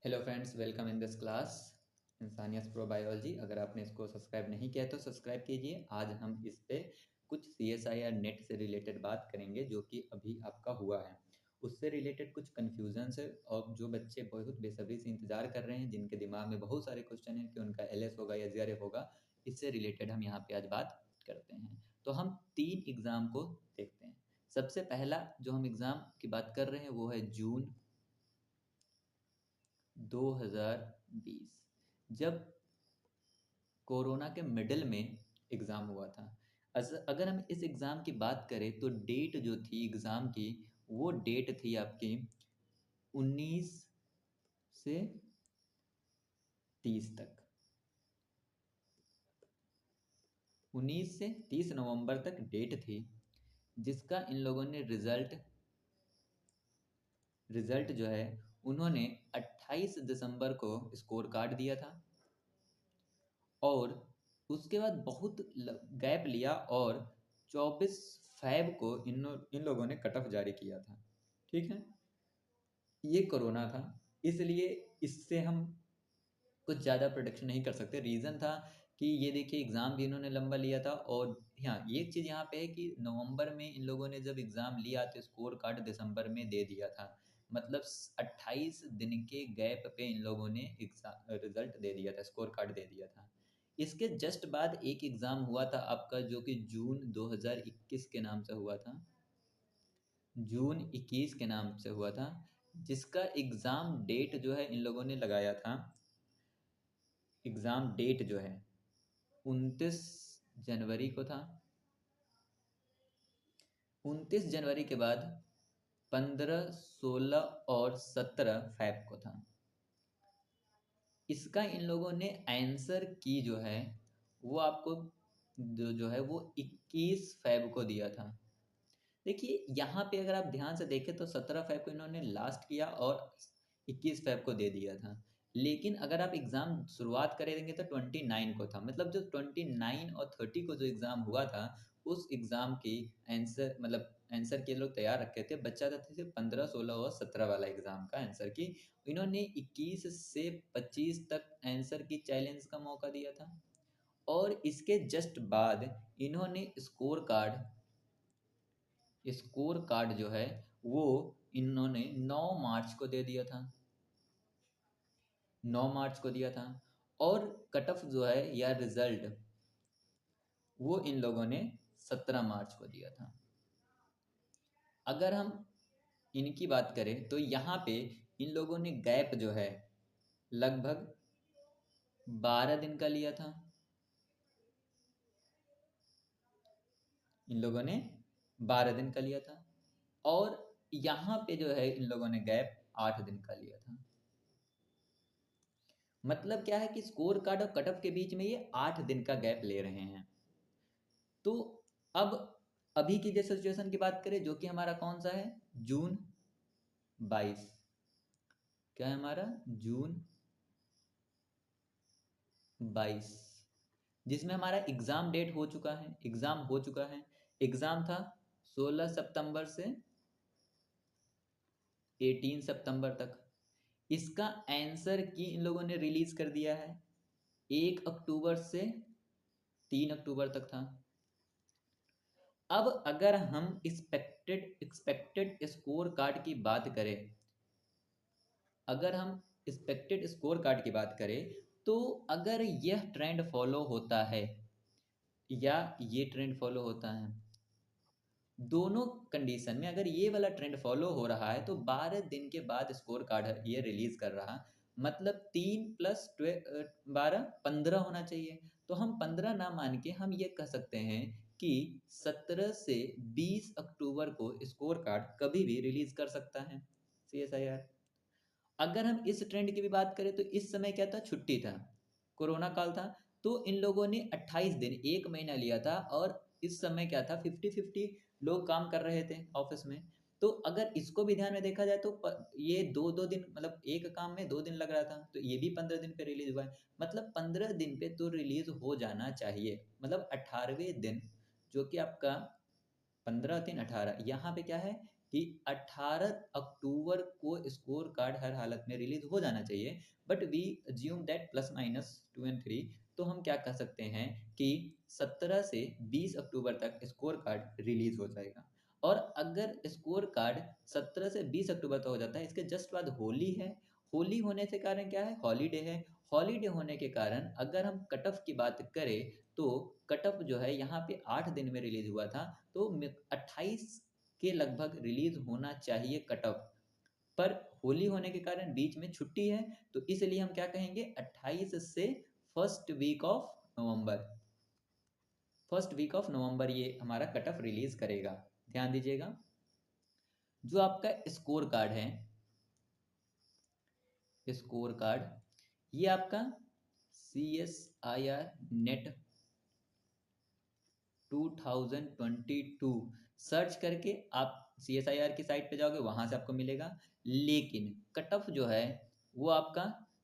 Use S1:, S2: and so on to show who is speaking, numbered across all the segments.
S1: Hello friends, welcome in this class इंसानियत pro biology. अगर आपने इसको सब्सक्राइब नहीं किया तो सब्सक्राइब कीजिए। आज हम इस पे कुछ CSIR नेट से रिलेटेड बात करेंगे जो कि अभी आपका हुआ है। उससे रिलेटेड कुछ कन्फ्यूजन्स है और जो बच्चे बहुत बेसब्री से इंतज़ार कर रहे हैं, जिनके दिमाग में बहुत सारे क्वेश्चन हैं कि उनका LS होगा या JRF होगा, इससे रिलेटेड हम यहाँ पे आज बात करते हैं। तो हम 3 एग्ज़ाम को देखते हैं। सबसे पहला जो हम एग्ज़ाम की बात कर रहे हैं वो है जून 2020, जब कोरोना के मिडल में एग्ज़ाम हुआ था। अगर हम इस एग्ज़ाम की बात करें तो डेट जो थी एग्ज़ाम की, वो डेट थी आपकी 19 से 30 तक। 19 से 30 नवंबर तक डेट थी, जिसका इन लोगों ने रिज़ल्ट जो है उन्होंने 28 दिसंबर को स्कोर कार्ड दिया था और उसके बाद बहुत गैप लिया और 24 फैब को इन लोगों ने कट ऑफ जारी किया था। ठीक है, ये कोरोना था, इसलिए इससे हम कुछ ज़्यादा प्रोडिक्शन नहीं कर सकते। रीज़न था कि ये देखिए एग्ज़ाम भी इन्होंने लंबा लिया था और हाँ, ये चीज़ यहाँ पे है कि नवंबर में इन लोगों ने जब एग्ज़ाम लिया तो स्कोर कार्ड दिसंबर में दे दिया था। मतलब 28 दिन के गैप पे इन लोगों ने एग्ज़ाम रिज़ल्ट दे दिया था, स्कोर कार्ड दे दिया था। इसके जस्ट बाद एक एग्ज़ाम हुआ था आपका, जो कि जून 2021 के नाम से हुआ था। जून 21 के नाम से हुआ था, जिसका एग्ज़ाम डेट जो है इन लोगों ने लगाया था। एग्ज़ाम डेट जो है 29 जनवरी को था। 29 जनवरी के बाद 15, 16 और 17 फैब को था। इसका इन लोगों ने आंसर की जो है वो आपको जो है वो 21 फैब को दिया था। देखिए यहाँ पे अगर आप ध्यान से देखें तो 17 फैब को इन्होंने लास्ट किया और 21 फैब को दे दिया था। लेकिन अगर आप एग्ज़ाम शुरुआत करेंगे तो 29 को था। मतलब जो 29 और 30 को जो एग्ज़ाम हुआ था, उस एग्ज़ाम की आंसर के लोग तैयार रखे थे। बच्चा था सिर्फ 15, 16 और 17 वाला एग्ज़ाम का आंसर की। इन्होंने 21 से 25 तक आंसर की चैलेंज का मौका दिया था और इसके जस्ट बाद इन्होंने स्कोर कार्ड जो है वो इन्होंने 9 मार्च को दे दिया था। 9 मार्च को दिया था और कट ऑफ जो है या रिजल्ट वो इन लोगों ने 17 मार्च को दिया था। अगर हम इनकी बात करें तो यहाँ पे इन लोगों ने गैप जो है लगभग 12 दिन का लिया था। इन लोगों ने 12 दिन का लिया था और यहाँ पे जो है इन लोगों ने गैप 8 दिन का लिया था। मतलब क्या है कि स्कोर कार्ड और कट ऑफ के बीच में ये 8 दिन का गैप ले रहे हैं। तो अब अभी की जो सिचुएशन की बात करें, जो कि हमारा कौन सा है, जून 22। क्या है हमारा, जून 22, जिसमें हमारा एग्जाम डेट हो चुका है। एग्जाम था 16 सितंबर से 18 सितंबर तक। इसका आंसर की इन लोगों ने रिलीज कर दिया है 1 अक्टूबर से 3 अक्टूबर तक था। अब अगर हम एक्सपेक्टेड स्कोर कार्ड की बात करें, तो अगर यह ट्रेंड फॉलो होता है या ये ट्रेंड फॉलो होता है, दोनों कंडीशन में अगर ये वाला ट्रेंड फॉलो हो रहा है तो 12 दिन के बाद स्कोर कार्ड ये रिलीज कर रहा। मतलब 3 प्लस 12 15 होना चाहिए। तो हम 15 ना मान के हम ये कह सकते हैं कि 17 से 20 अक्टूबर को स्कोर कार्ड कभी भी रिलीज कर सकता है CSIR। अगर हम इस ट्रेंड की भी बात करें तो इस समय क्या था, छुट्टी था, कोरोना काल था। तो इन लोगों ने 28 दिन, 1 महीना लिया था और इस समय क्या था, 50-50 लोग काम कर रहे थे ऑफिस में। तो अगर इसको भी ध्यान में देखा जाए तो ये 2-2 दिन, मतलब एक काम में 2 दिन लग रहा था, तो ये भी 15 दिन पे रिलीज हुआ है। मतलब 15 दिन पे तो रिलीज हो जाना चाहिए। मतलब 18वें दिन, जो कि आपका 15 3 18, यहाँ पे क्या है कि 18 अक्टूबर को स्कोर कार्ड हर हालत में रिलीज हो जाना चाहिए, but we assume that +-2 and 3, तो हम क्या कह सकते हैं कि 17 से 20 अक्टूबर तक स्कोर कार्ड रिलीज हो जाएगा। और अगर स्कोर कार्ड 17 से 20 अक्टूबर तक हो जाता है, इसके जस्ट बाद होली है। होली होने से कारण क्या है, हॉलीडे है। हॉलीडे होने के कारण अगर हम कट ऑफ की बात करें तो कट ऑफ जो है यहाँ पे 8 दिन में रिलीज हुआ था, तो 28 के लगभग रिलीज होना चाहिए कट ऑफ। पर होली होने के कारण बीच में छुट्टी है, तो इसलिए हम क्या कहेंगे, 28 से first week of November, first week of November ये हमारा कट ऑफ रिलीज करेगा। ध्यान दीजिएगा, जो आपका स्कोर कार्ड है, स्कोर कार्ड, ये आपका CSIR नेट 2022 सर्च करके आप CSIR की साइट पे जाओगे, वहां से आपको मिलेगा। लेकिन कट ऑफ जो है वो आपका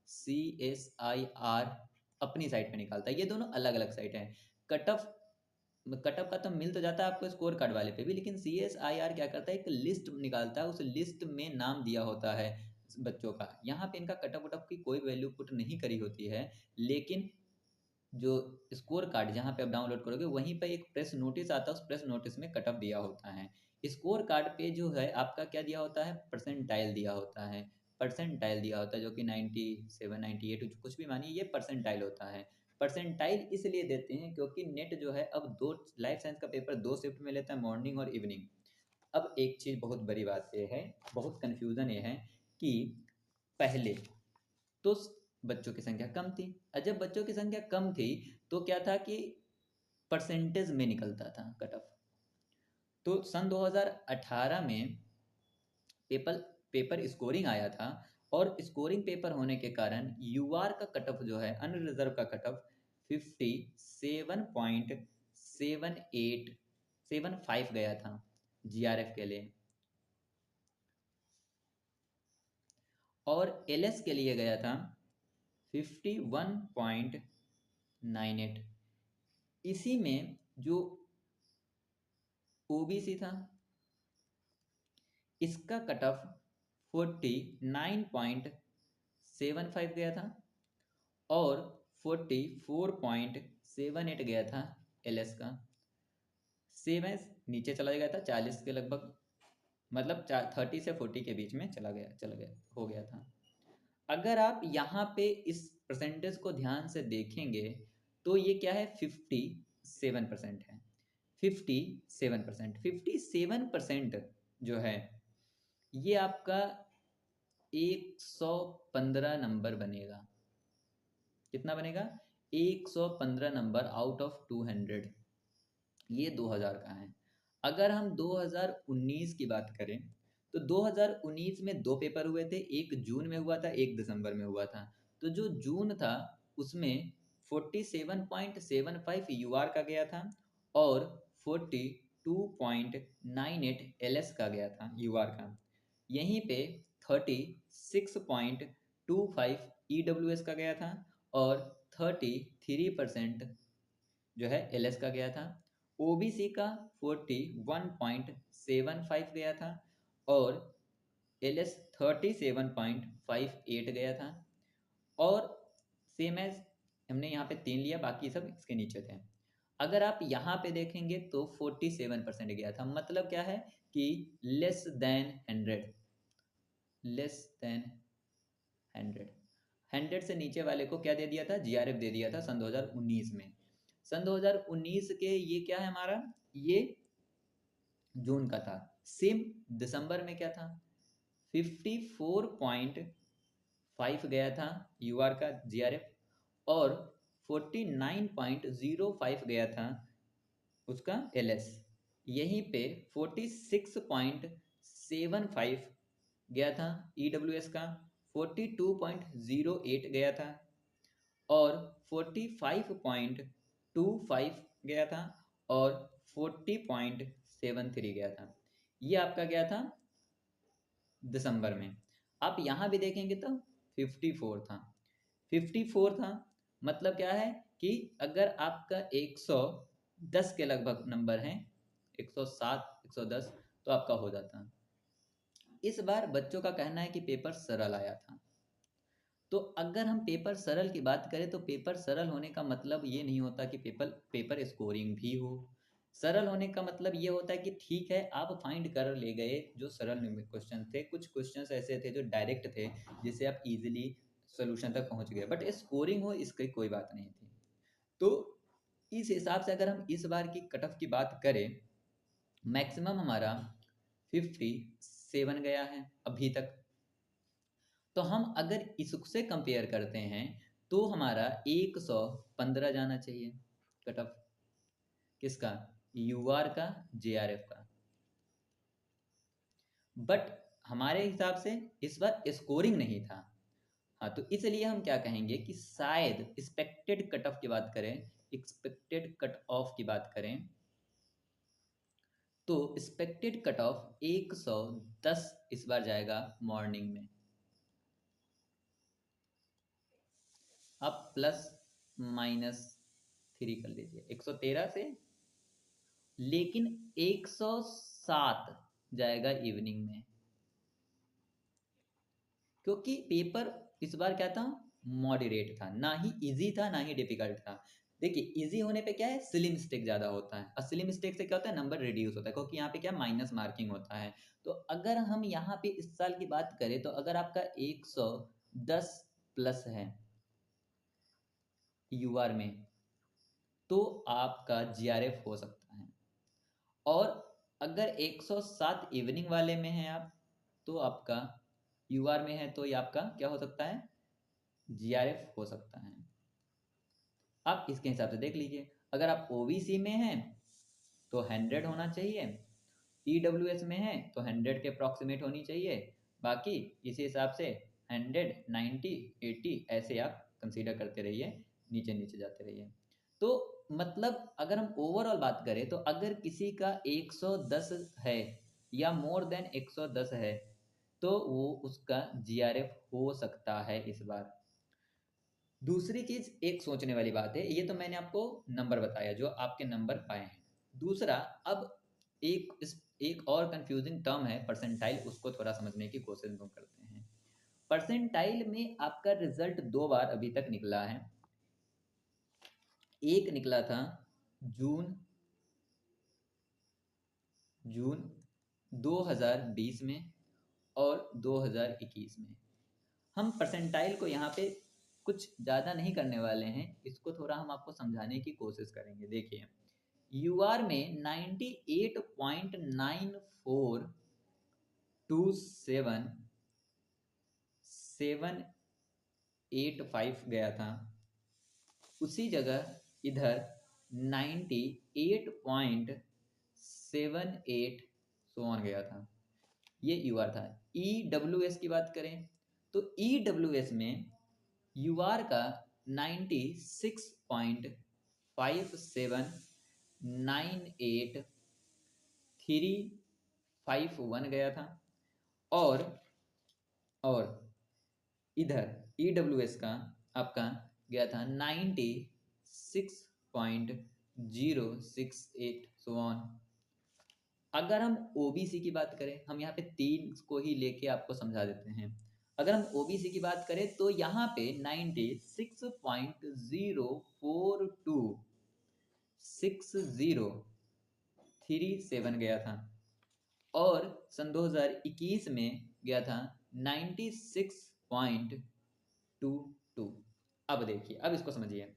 S1: CSIR अपनी साइट पे निकालता है। ये दोनों अलग अलग साइट हैं। कट ऑफ का तो मिल तो जाता है आपको स्कोर कार्ड वाले पे भी, लेकिन CSIR क्या करता है, एक लिस्ट निकालता है, उस लिस्ट में नाम दिया होता है बच्चों का। यहाँ पे इनका कट ऑफ की कोई वैल्यू पुट नहीं करी होती है, लेकिन जो स्कोर कार्ड जहाँ पे आप डाउनलोड करोगे वहीं पे एक प्रेस नोटिस आता है, उस प्रेस नोटिस में कट ऑफ दिया होता है। स्कोर कार्ड पे जो है आपका क्या दिया होता है, परसेंटाइल दिया होता है। परसेंटाइल दिया होता है जो कि 97 98 कुछ भी मानिए, ये परसेंटाइल होता है। परसेंटाइल इसलिए देते हैं क्योंकि नेट जो है अब दो, लाइफ साइंस का पेपर 2 शिफ्ट में लेता है, मॉर्निंग और इवनिंग। अब एक चीज़ बहुत बड़ी बात ये है, बहुत कन्फ्यूज़न ये है कि पहले तो बच्चों की संख्या कम थी, और जब बच्चों की संख्या कम थी तो क्या था कि परसेंटेज में निकलता था कट ऑफ। तो सन 2018 में पेपर पेपर स्कोरिंग आया था, और स्कोरिंग पेपर होने के कारण यूआर का कट ऑफ जो है, अनरिजर्व का कट ऑफ 57.7875 गया था जीआरएफ के लिए, और एलएस के लिए गया था 51.98। इसी में जो ओबीसी था, इसका कट ऑफ 49.75 गया था, और 44.78 गया था एलएस का। सेम एज नीचे चला गया था 40 के लगभग, मतलब 30 से 40 के बीच में चला गया हो गया था। अगर आप यहाँ पे इस परसेंटेज को ध्यान से देखेंगे तो ये क्या है, 57% है। 57% जो है ये आपका 115 नंबर बनेगा। कितना बनेगा, 115 नंबर आउट ऑफ 200। ये 2000 का है। अगर हम 2019 की बात करें तो 2019 में 2 पेपर हुए थे, एक जून में हुआ था, एक दिसंबर में हुआ था। तो जो जून था उसमें 47.75 यूआर का गया था, और 42.98 एलएस का गया था यूआर का। यहीं पे 36.25 ईडब्ल्यूएस का गया था, और 33% जो है एलएस का गया था। ओबीसी का 41.75 गया था, और एलएस 37.58 गया था। और सेम एज हमने यहाँ पे 3 लिया, बाकी सब इसके नीचे थे। अगर आप यहाँ पे देखेंगे तो 47% गया था। मतलब क्या है कि लेस देन 100, लेस देन 100। 100 से नीचे वाले को क्या दे दिया था, जीआरएफ दे दिया था सन 2019 में। सन 2019 के ये क्या है हमारा, ये जून का था। सेम दिसंबर में क्या था, 54.5 गया था यूआर का जीआरएफ, और 49.05 गया था उसका एलएस। यहीं पे 46.75 गया था ईडब्ल्यूएस का, 42.08 गया था, और 45.25 गया था, और 40.73 गया था। ये आपका गया था दिसंबर में। आप यहाँ भी देखेंगे तो 54 था, 54 था। मतलब क्या है कि अगर आपका 110 के लगभग नंबर है, 107 110, तो आपका हो जाता। इस बार बच्चों का कहना है कि पेपर सरल आया था। तो अगर हम पेपर सरल की बात करें तो पेपर सरल होने का मतलब ये नहीं होता कि पेपर पेपर स्कोरिंग भी हो। सरल होने का मतलब ये होता है कि ठीक है, आप फाइंड कर ले गए जो सरल क्वेश्चन थे, कुछ क्वेश्चंस ऐसे थे जो डायरेक्ट थे जिससे आप इजीली सोल्यूशन तक पहुंच गए, बट स्कोरिंग हो इसकी कोई बात नहीं थी। तो इस हिसाब से अगर हम इस बार की कट ऑफ की बात करें, मैक्सिमम हमारा 57 गया है अभी तक। तो हम अगर इससे कंपेयर करते हैं तो हमारा 115 जाना चाहिए कट ऑफ। किसका? यूआर का, जेआरएफ का। बट हमारे हिसाब से इस बार स्कोरिंग नहीं था। हाँ, तो इसलिए हम क्या कहेंगे कि शायद एक्सपेक्टेड कट ऑफ की बात करें, एक्सपेक्टेड कट ऑफ की बात करें तो एक्सपेक्टेड कट ऑफ 110 इस बार जाएगा मॉर्निंग में। आप प्लस माइनस 3 कर लीजिए 113 से, लेकिन 107 जाएगा इवनिंग में, क्योंकि पेपर इस बार क्या था? मॉडरेट था, ना ही इजी था ना ही डिफिकल्ट था। देखिए इजी होने पे क्या है, सिली मिस्टेक ज्यादा होता है, और सिली मिस्टेक से क्या होता है, नंबर रिड्यूस होता है, क्योंकि यहाँ पे क्या माइनस मार्किंग होता है। तो अगर हम यहाँ पे इस साल की बात करें तो अगर आपका 110 प्लस है यूआर में तो आपका जीआरएफ हो सकता है। और अगर 107 इवनिंग वाले में है आप, तो आपका यूआर में है तो ये आपका क्या हो सकता है? जीआरएफ हो सकता है। आप इसके हिसाब से देख लीजिए, अगर आप ओबीसी में हैं तो 100 होना चाहिए, ईडब्ल्यूएस में है तो 100 के अप्रॉक्सीमेट होनी चाहिए, बाकी इसी हिसाब से 100, 90, 80 ऐसे आप कंसीडर करते रहिए, नीचे नीचे जाते रहिए। तो मतलब अगर हम ओवरऑल बात करें तो अगर किसी का 110 है या मोर देन 110 है तो वो उसका जीआरएफ हो सकता है इस बार। दूसरी चीज एक सोचने वाली बात है, ये तो मैंने आपको नंबर बताया जो आपके नंबर पाए हैं। दूसरा, अब एक और कंफ्यूजिंग टर्म है परसेंटाइल, उसको थोड़ा समझने की कोशिश हम करते हैं। परसेंटाइल में आपका रिजल्ट दो बार अभी तक निकला है। एक निकला था जून जून 2020 में और 2021 में। हम परसेंटाइल को यहाँ पे कुछ ज़्यादा नहीं करने वाले हैं, इसको थोड़ा हम आपको समझाने की कोशिश करेंगे। देखिए यूआर में 98.942785 गया था, उसी जगह इधर 98.78 सो ऑन गया था। ये यूआर था। ईडब्ल्यूएस की बात करें तो ईडब्ल्यूएस में यूआर का 96.5798 गया था। और और इधर ईडब्ल्यूएस का आपका गया था 96.068 सो ऑन। अगर हम ओबीसी की बात करें, हम यहाँ पे तीन को ही लेके आपको समझा देते हैं। अगर हम ओबीसी की बात करें तो यहाँ पे 96.0426037 गया था, और सन 2021 में गया था 96.22। अब देखिए, अब इसको समझिए।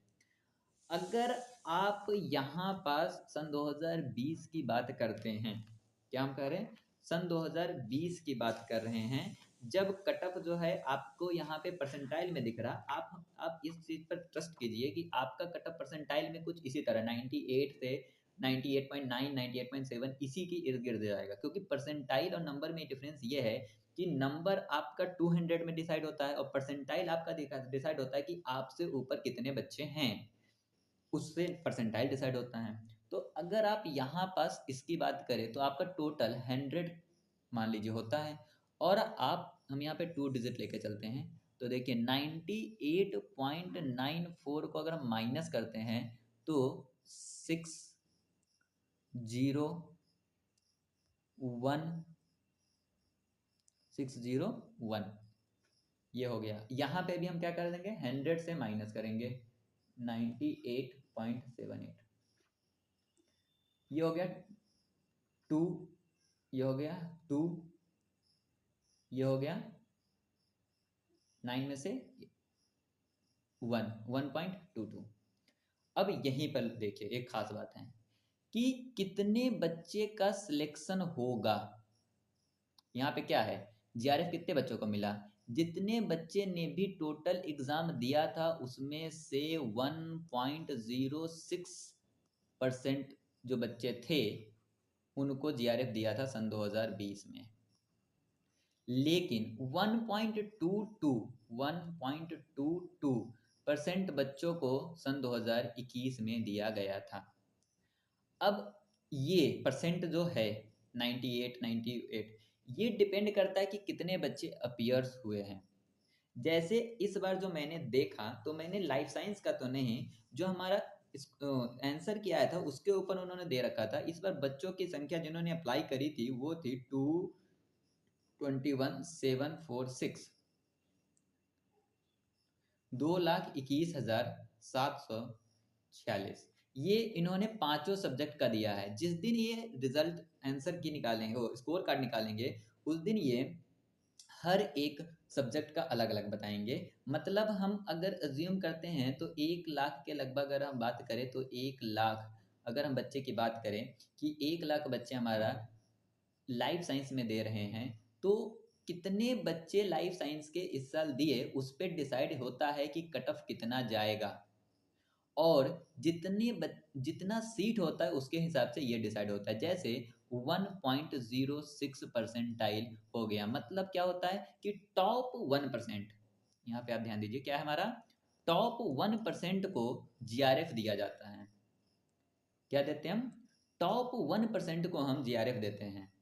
S1: अगर आप यहाँ पास सन 2020 की बात करते हैं, क्या हम कह रहे हैं? सन 2020 की बात कर रहे हैं, जब कट ऑफ जो है आपको यहाँ पे परसेंटाइल में दिख रहा, आप इस चीज पर ट्रस्ट कीजिए कि आपका कट ऑफ परसेंटाइल में कुछ इसी तरह 98 से 98.9, 98.7 इसी की इर्द गिर्द जाएगा, क्योंकि परसेंटाइल और नंबर में डिफरेंस ये है कि नंबर आपका 200 में डिसाइड होता है और परसेंटाइल आपका डिसाइड होता है कि आपसे ऊपर कितने बच्चे हैं, उससे परसेंटाइल डिसाइड होता है। तो अगर आप यहाँ पास इसकी बात करें तो आपका टोटल 100 मान लीजिए होता है, और आप हम यहाँ पे 2 डिजिट लेके चलते हैं तो देखिए 98.94 को अगर हम माइनस करते हैं तो 601 601 ये हो गया। यहाँ पे भी हम क्या कर देंगे, 100 से माइनस करेंगे, 98.78 ये हो गया 2, ये हो गया 2, ये हो गया 9 में से 1.22। अब यहीं पर देखिए एक खास बात है कि कितने बच्चे का सिलेक्शन होगा। यहाँ पे क्या है, जीआरएफ कितने बच्चों को मिला, जितने बच्चे ने भी टोटल एग्जाम दिया था उसमें से 1.06% जो बच्चे थे उनको जीआरएफ दिया था सन 2020 में। लेकिन 1.22% बच्चों को सन 2021 में दिया गया था। अब ये परसेंट जो है 98 ये डिपेंड करता है कि कितने बच्चे अपीयर्स हुए हैं। जैसे इस बार जो मैंने देखा तो मैंने लाइफ साइंस का तो नहीं, जो हमारा आंसर किया आया था उसके ऊपर उन्होंने दे रखा था। इस बार बच्चों की संख्या जिन्होंने अप्लाई करी थी वो थी 221,746, 2,21,746। ये इन्होंने पांचों सब्जेक्ट का दिया है। जिस दिन ये रिजल्ट आंसर की निकालेंगे, वो स्कोर कार्ड निकालेंगे, उस दिन ये हर एक सब्जेक्ट का अलग अलग बताएंगे। मतलब हम अगर अज्यूम करते हैं तो 1 लाख के लगभग अगर हम बात करें तो 1 लाख अगर हम बच्चे की बात करें कि 1 लाख बच्चे हमारा लाइफ साइंस में दे रहे हैं, तो कितने बच्चे लाइफ साइंस के इस साल दिए उस पर डिसाइड होता है कि कट ऑफ कितना जाएगा। और जितना सीट होता है उसके हिसाब से ये डिसाइड होता है। जैसे 1.06 परसेंटाइल हो गया, मतलब क्या होता है कि टॉप 1%, यहाँ पे आप ध्यान दीजिए क्या है हमारा, टॉप 1% को जीआरएफ दिया जाता है। क्या देते हैं हम, टॉप 1% को हम जीआरएफ देते हैं।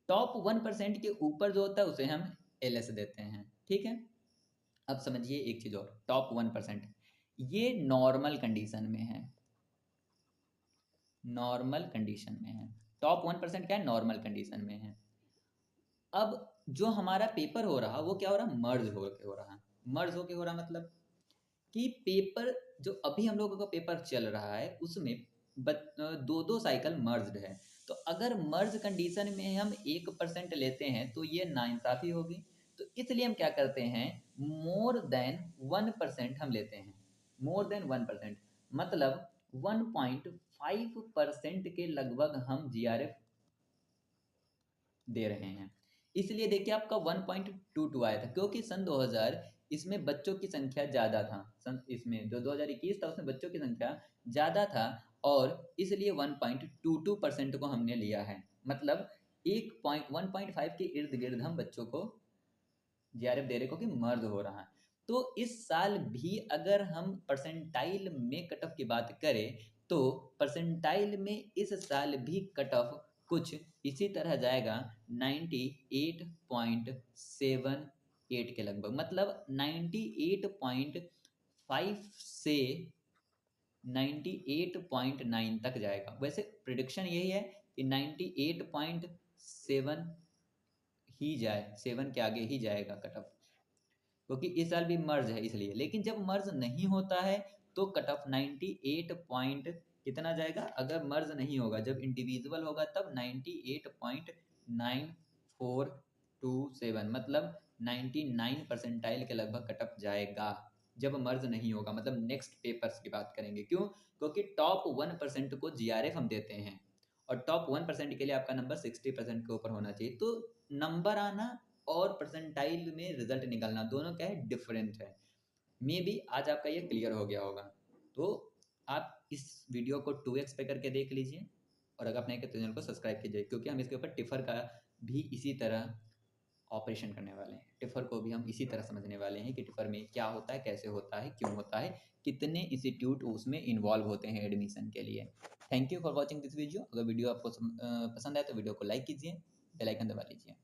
S1: टॉप 1% के ऊपर जो होता है उसे हम एलएस देते हैं। ठीक है, अब समझिए एक चीज और, टॉप 1% ये नॉर्मल कंडीशन में है, नॉर्मल कंडीशन में है। टॉप 1% क्या है, नॉर्मल कंडीशन में है। अब जो हमारा पेपर हो रहा वो क्या हो रहा, मर्ज होके हो रहा। मर्ज होके हो रहा मतलब कि पेपर जो अभी हम लोगों का पेपर चल रहा है उसमें दो दो साइकिल मर्ज्ड है। तो अगर मर्ज कंडीशन में हम 1% लेते हैं तो ये नाइंसाफी होगी। तो इसलिए हम क्या करते हैं, मोर देन 1% हम लेते हैं। मोर देन 1% मतलब 1.5% के लगभग हम जीआरएफ दे रहे हैं। इसलिए देखिए आपका 1.22 आया था, क्योंकि सन 2000 इसमें बच्चों की संख्या ज़्यादा था। सन इसमें जो 2021 था उसमें बच्चों की संख्या ज़्यादा था, और इसलिए 1.22% को हमने लिया है। मतलब 1.5 के इर्द गिर्द हम बच्चों को जीआरएफ दे रहे, क्योंकि मर्ज हो रहा है। तो इस साल भी अगर हम परसेंटाइल में कट ऑफ की बात करें तो परसेंटाइल में इस साल भी कट ऑफ कुछ इसी तरह जाएगा, 98.78 के लगभग। मतलब 98.5 से 98.9 तक जाएगा। वैसे प्रिडिक्शन यही है कि 98.7 ही जाए, 7 के आगे ही जाएगा कट ऑफ, क्योंकि इस साल भी मर्ज है इसलिए। लेकिन जब मर्ज नहीं होता है तो कट ऑफ 98 पॉइंट कितना जाएगा, अगर मर्ज नहीं होगा, जब इंडिविजुअल होगा तब 98.9427, मतलब 99 परसेंटाइल के लगभग कट ऑफ जाएगा जब मर्ज नहीं होगा। मतलब नेक्स्ट पेपर्स की बात करेंगे, क्यों, क्योंकि टॉप 1% को जीआरएफ हम देते हैं, और टॉप 1% के लिए आपका नंबर 60% के ऊपर होना चाहिए। तो नंबर आना और परसेंटाइल में रिजल्ट निकलना दोनों क्या है, डिफरेंट है। मे बी आज आपका ये क्लियर हो गया होगा। तो आप इस वीडियो को 2x पे करके देख लीजिए, और अगर अपने चैनल को सब्सक्राइब कीजिए, क्योंकि हम इसके ऊपर टिफर का भी इसी तरह ऑपरेशन करने वाले हैं। टिफर को भी हम इसी तरह समझने वाले हैं कि टिफर में क्या होता है, कैसे होता है, क्यों होता है, कितने इंस्टीट्यूट उसमें इन्वॉल्व होते हैं एडमिशन के लिए। Thank you for watching this video. अगर वीडियो आपको पसंद आए तो वीडियो को लाइक कीजिए, बेल आइकन दबा लीजिए।